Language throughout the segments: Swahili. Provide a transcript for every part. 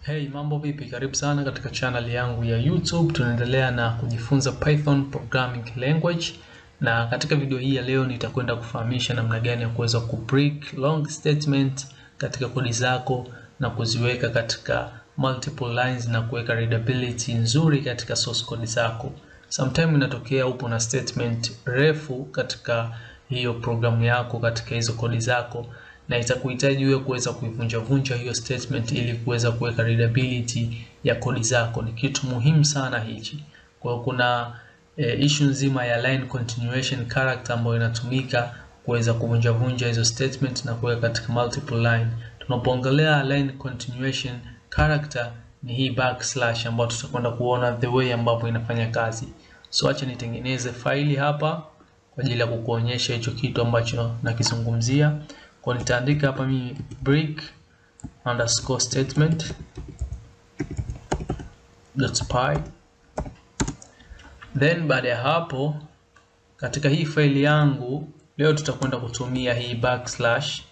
Hey, mambo vipi? Karibu sana katika channel yangu ya YouTube. Tunaendelea na kujifunza Python programming language, na katika video hii ya leo nitakwenda kufahamisha namna gani ya kuweza kubreak long statement katika kodi zako na kuziweka katika multiple lines na kuweka readability nzuri katika source code zako. Sometime inatokea upo na statement refu katika hiyo programu yako, katika hizo kodi zako, na itakuhitaji wewe kuweza kuivunja hiyo statement ili kuweza kuweka readability ya kodi zako. Ni kitu muhimu sana hichi. Kwa hiyo kuna issue nzima ya line continuation character ambayo inatumika kuweza kuvunja hizo statement na kuweka katika multiple line. Tunapoongelea line continuation character ni hii backslash ambayo tutakwenda kuona the way ambapo inafanya kazi. So acha nitengeneze faili hapa kwa ajili ya kukuonyesha hicho kitu ambacho nakizungumzia. Kwa nitaandika hapa mimi break underscore statement .py. Then baada ya hapo katika hii faili yangu leo tutakwenda kutumia hii backslash.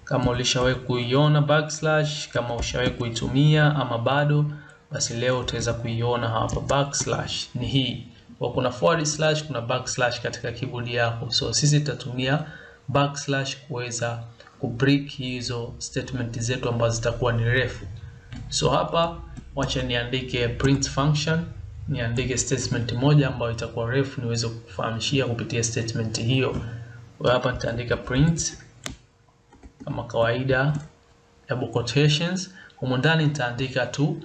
Kama ulishawahi kuiona backslash, kama ushawahi kuitumia ama bado, basi leo utaweza kuiona hapa. Backslash ni hii. Kwa kuna forward slash, kuna backslash katika keyboard yako. So sisi tutatumia backslash kuweza kubreak hizo statement zetu ambazo zitakuwa ni refu. So hapa wacha niandike print function, niandike statement moja ambayo itakuwa refu niweze kukufahamishia kupitia statement hiyo. Kwa hapa nitaandika print kama kawaida double quotations. Humo ndani nitaandika tu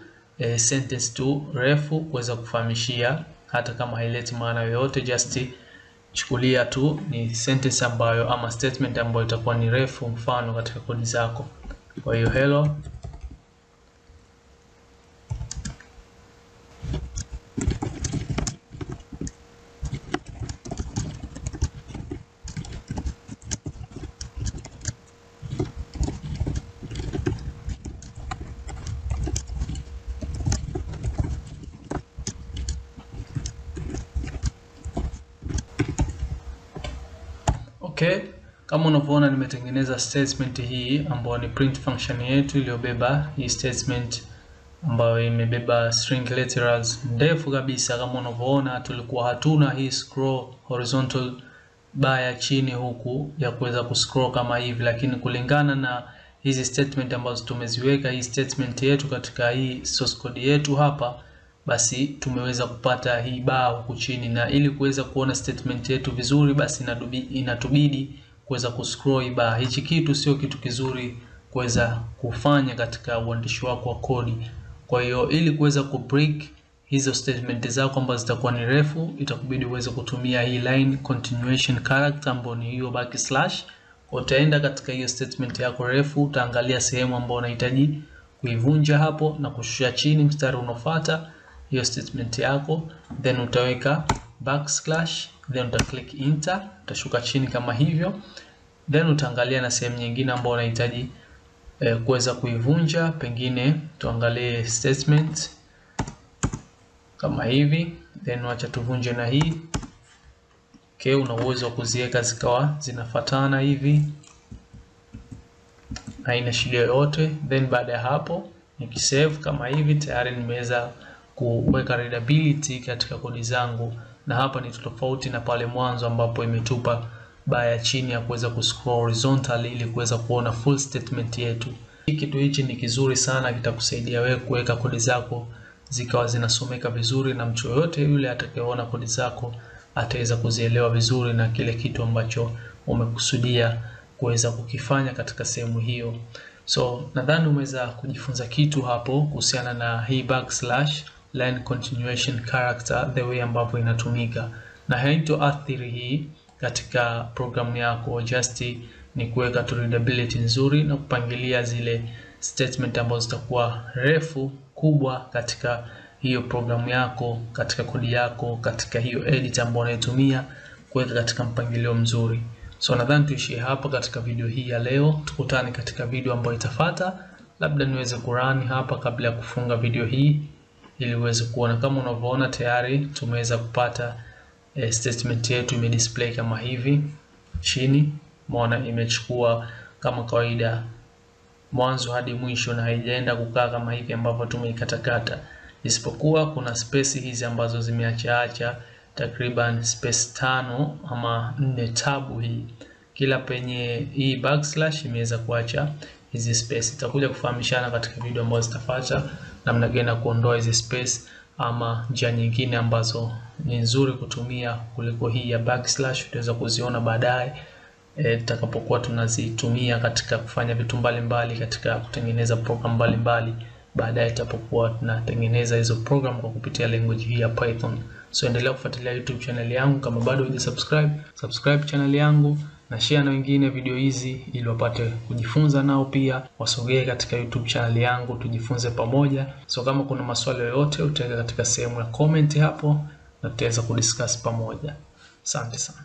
sentence tu refu kuweza kufahamishia, hata kama haileti maana yoyote, just chukulia tu ni sentence ambayo ama statement ambayo itakuwa ni refu mfano katika kodi zako. Kwa hiyo hello Okay, kama unavyoona nimetengeneza statement hii ambayo ni print function yetu iliyobeba hii statement ambayo imebeba string literals ndefu kabisa. Kama unavyoona tulikuwa hatuna hii scroll horizontal bar ya chini huku ya kuweza kuscroll kama hivi, lakini kulingana na hizi statement ambazo tumeziweka hii statement yetu katika hii source code yetu hapa, basi tumeweza kupata hii bar huku chini, na ili kuweza kuona statement yetu vizuri basi inatubidi kuweza kuscroll hii bar. Hichi kitu sio kitu kizuri kuweza kufanya katika uandishi wako wa kodi. Kwa hiyo ili kuweza kubreak hizo statement zako ambazo zitakuwa ni refu, itakubidi uweze kutumia hii line continuation character ambayo ni hiyo backslash. Utaenda katika hiyo statement yako refu, utaangalia sehemu ambayo unahitaji kuivunja hapo na kushusha chini mstari unaofuata hiyo statement yako, then utaweka backslash, then uta click enter, utashuka chini kama hivyo, then utaangalia na sehemu nyingine ambayo unahitaji kuweza kuivunja. Pengine tuangalie statement kama hivi, then acha tuvunje na hii. Okay, una uwezo wa kuziweka zikawa zinafuatana hivi, haina shida yoyote. Then baada ya hapo nikisave kama hivi, tayari nimeweza kuweka readability katika kodi zangu, na hapa ni tofauti na pale mwanzo ambapo imetupa bar ya chini ya kuweza kuscroll horizontal ili kuweza kuona full statement yetu. Kitu hichi ni kizuri sana, kitakusaidia wewe kuweka kodi zako zikawa zinasomeka vizuri, na mtu yote yule atakayeona kodi zako ataweza kuzielewa vizuri na kile kitu ambacho umekusudia kuweza kukifanya katika sehemu hiyo. So nadhani umeweza kujifunza kitu hapo kuhusiana na hii backslash line continuation character, the way ambavyo inatumika, na haitoathiri hii katika programu yako. Just ni kuweka tu readability nzuri na kupangilia zile statement ambazo zitakuwa refu kubwa katika hiyo programu yako, katika kodi yako, katika hiyo editor ambayo unaitumia kuweka katika mpangilio mzuri. So nadhani tuishie hapa katika video hii ya leo. Tukutane katika video ambayo itafuata. Labda niweze kurani hapa kabla ya kufunga video hii ili uweze kuona. Kama unavyoona tayari tumeweza kupata statement yetu imedisplay kama hivi chini. Umeona imechukua kama kawaida mwanzo hadi mwisho na haijaenda kukaa kama hivi ambavyo tumeikatakata, isipokuwa kuna space hizi ambazo zimeacha takriban space 5 ama 4 tabu hii. Kila penye hii backslash imeweza kuacha hizi space. Itakuja kufahamishana katika video ambazo zitafuata namna gani kuondoa hizi space ama njia nyingine ambazo ni nzuri kutumia kuliko hii ya backslash. Tutaweza kuziona baadaye tutakapokuwa tunazitumia katika kufanya vitu mbalimbali, katika kutengeneza program mbalimbali baadaye tutapokuwa tunatengeneza hizo program kwa kupitia language hii ya Python. So endelea kufuatilia YouTube channel yangu. Kama bado hujasubscribe, subscribe channel yangu na share na wengine video hizi ili wapate kujifunza nao pia wasogee katika YouTube channel yangu tujifunze pamoja. So kama kuna maswali yoyote utaweka katika sehemu ya comment hapo na tutaweza kudiscuss pamoja. Asante sana.